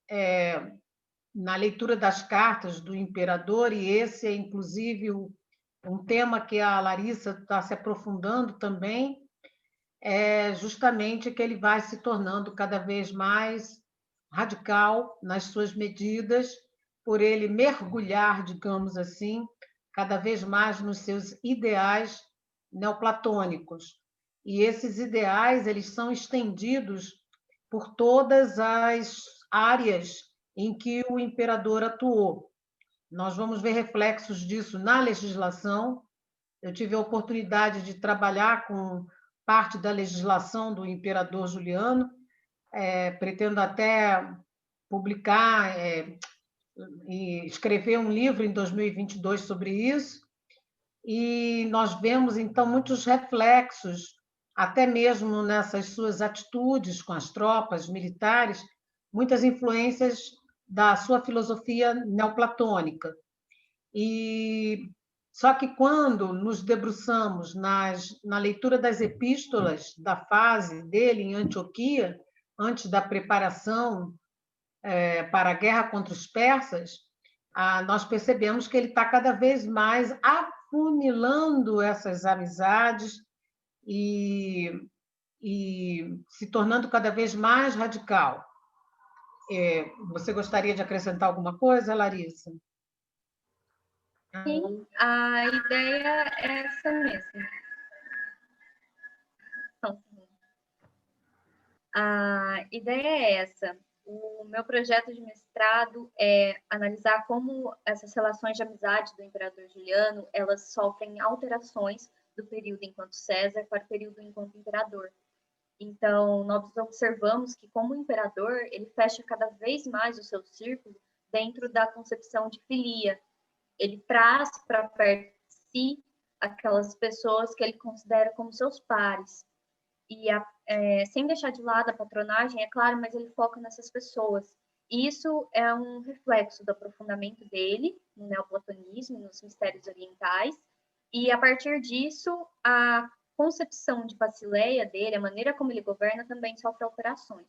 na leitura das cartas do imperador, e esse é, inclusive, um tema que a Larissa está se aprofundando também, é justamente que ele vai se tornando cada vez mais radical nas suas medidas, por ele mergulhar, digamos assim, cada vez mais nos seus ideais neoplatônicos. E esses ideais, eles são estendidos por todas as áreas em que o imperador atuou. Nós vamos ver reflexos disso na legislação. Eu tive a oportunidade de trabalhar com parte da legislação do imperador Juliano, pretendo até publicar e escrever um livro em 2022 sobre isso, e nós vemos, então, muitos reflexos, até mesmo nessas suas atitudes com as tropas militares, muitas influências da sua filosofia neoplatônica. Só que quando nos debruçamos na leitura das epístolas da fase dele em Antioquia, antes da preparação para a guerra contra os persas, nós percebemos que ele está cada vez mais afunilando essas amizades e se tornando cada vez mais radical. Você gostaria de acrescentar alguma coisa, Larissa? Sim, a ideia é essa mesmo. A ideia é essa. O meu projeto de mestrado é analisar como essas relações de amizade do imperador Juliano, elas sofrem alterações do período enquanto César para o período enquanto imperador. Então, nós observamos que, como imperador, ele fecha cada vez mais o seu círculo dentro da concepção de filia. Ele traz para perto de si aquelas pessoas que ele considera como seus pares. E sem deixar de lado a patronagem, é claro, mas ele foca nessas pessoas. E isso é um reflexo do aprofundamento dele no neoplatonismo, nos mistérios orientais, e a partir disso, a concepção de Basileia dele, a maneira como ele governa, também sofre alterações.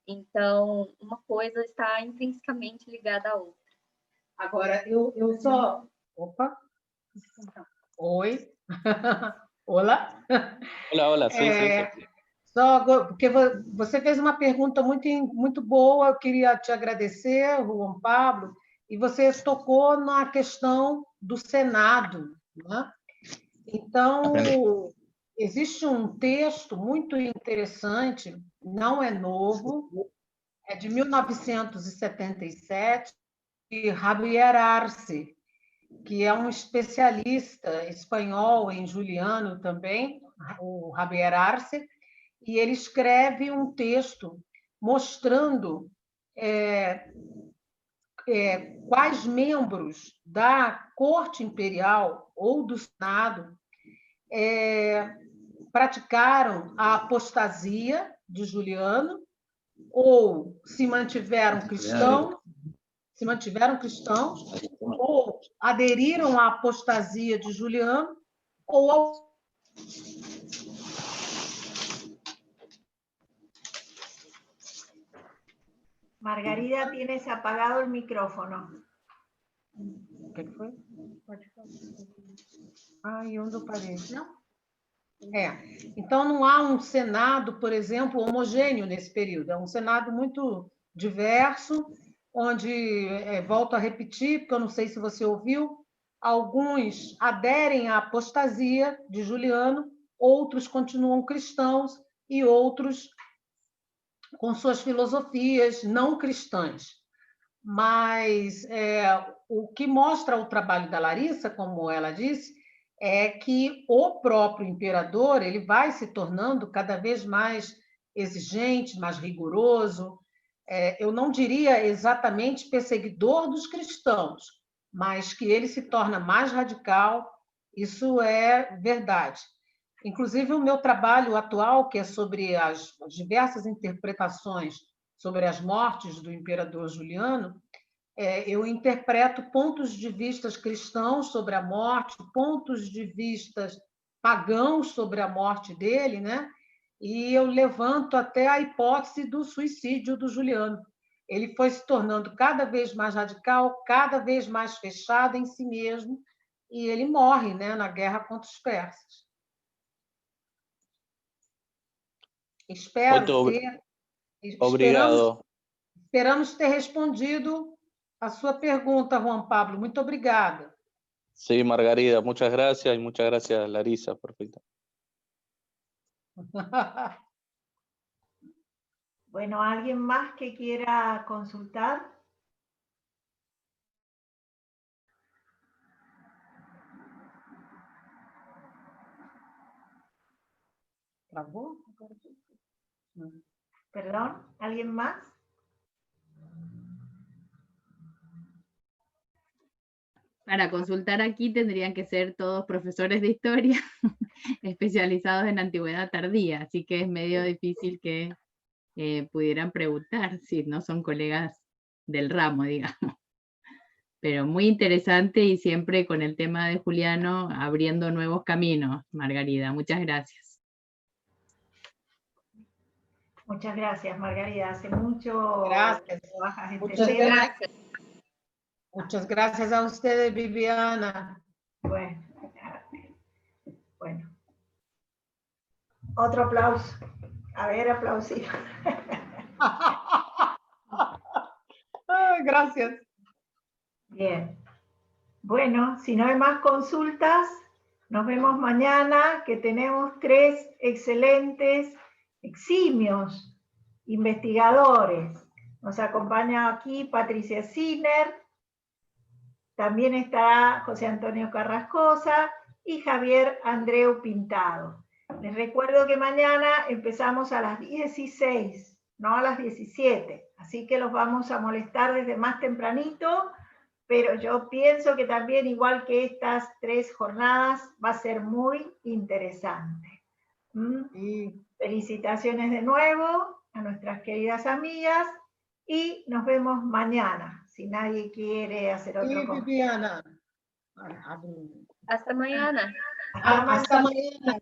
Então, uma coisa está intrinsecamente ligada à outra. Agora, eu só... Opa! Oi! Olá! Olá, sim. Só porque você fez uma pergunta muito boa, eu queria te agradecer, Juan Pablo, e você tocou na questão do Senado, né? Então, existe um texto muito interessante, não é novo, é de 1977, de Javier Arce, que é um especialista espanhol em Juliano também, o Javier Arce, e ele escreve um texto mostrando quais membros da corte imperial ou do Senado praticaram a apostasia de Juliano ou se mantiveram cristãos, ou aderiram à apostasia de Juliano, ou Margarida, tienes apagado el micrófono. O que foi? Ai, onde eu parei? Não. Então, não há um Senado, por exemplo, homogêneo nesse período. É um Senado muito diverso, onde, volto a repetir, porque eu não sei se você ouviu, alguns aderem à apostasia de Juliano, outros continuam cristãos e outros com suas filosofias não cristãs. Mas o que mostra o trabalho da Larissa, como ela disse, é que o próprio imperador ele vai se tornando cada vez mais exigente, mais rigoroso. Eu não diria exatamente perseguidor dos cristãos, mas que ele se torna mais radical, isso é verdade. Inclusive, o meu trabalho atual, que é sobre as diversas interpretações sobre as mortes do imperador Juliano, eu interpreto pontos de vista cristãos sobre a morte, pontos de vista pagãos sobre a morte dele, né? E eu levanto até a hipótese do suicídio do Juliano. Ele foi se tornando cada vez mais radical, cada vez mais fechado em si mesmo, e ele morre, né, na guerra contra os persas. Esperamos ter respondido a sua pergunta, Juan Pablo. Muito obrigada. Sí, Margarida, muchas gracias y muchas gracias, Larissa. Perfecto. Bueno, ¿alguien más que quiera consultar? ¿Travó? Perdón, ¿alguien más? Para consultar aquí tendrían que ser todos profesores de historia especializados en antigüedad tardía, así que es medio difícil que pudieran preguntar si no son colegas del ramo, digamos. Pero muy interesante y siempre con el tema de Juliano abriendo nuevos caminos, Margarida. Muchas gracias. Muchas gracias, Margarida. Hace mucho Gracias. que trabajas en Muchas este tema. Gracias. Muchas gracias a ustedes, Viviana. Bueno. Otro aplauso. A ver, aplausito. Gracias. Bien. Bueno, si no hay más consultas, nos vemos mañana, que tenemos 3 excelentes, eximios investigadores. Nos acompaña aquí Patricia Sinner, también está José Antonio Carrascosa y Javier Andreu Pintado. Les recuerdo que mañana empezamos a las 16, no a las 17, así que los vamos a molestar desde más tempranito, pero yo pienso que también, igual que estas 3 jornadas, va a ser muy interesante. Felicitaciones de nuevo a nuestras queridas amigas y nos vemos mañana, si nadie quiere hacer otro comentario. Viviana. Hasta mañana. Hasta mañana.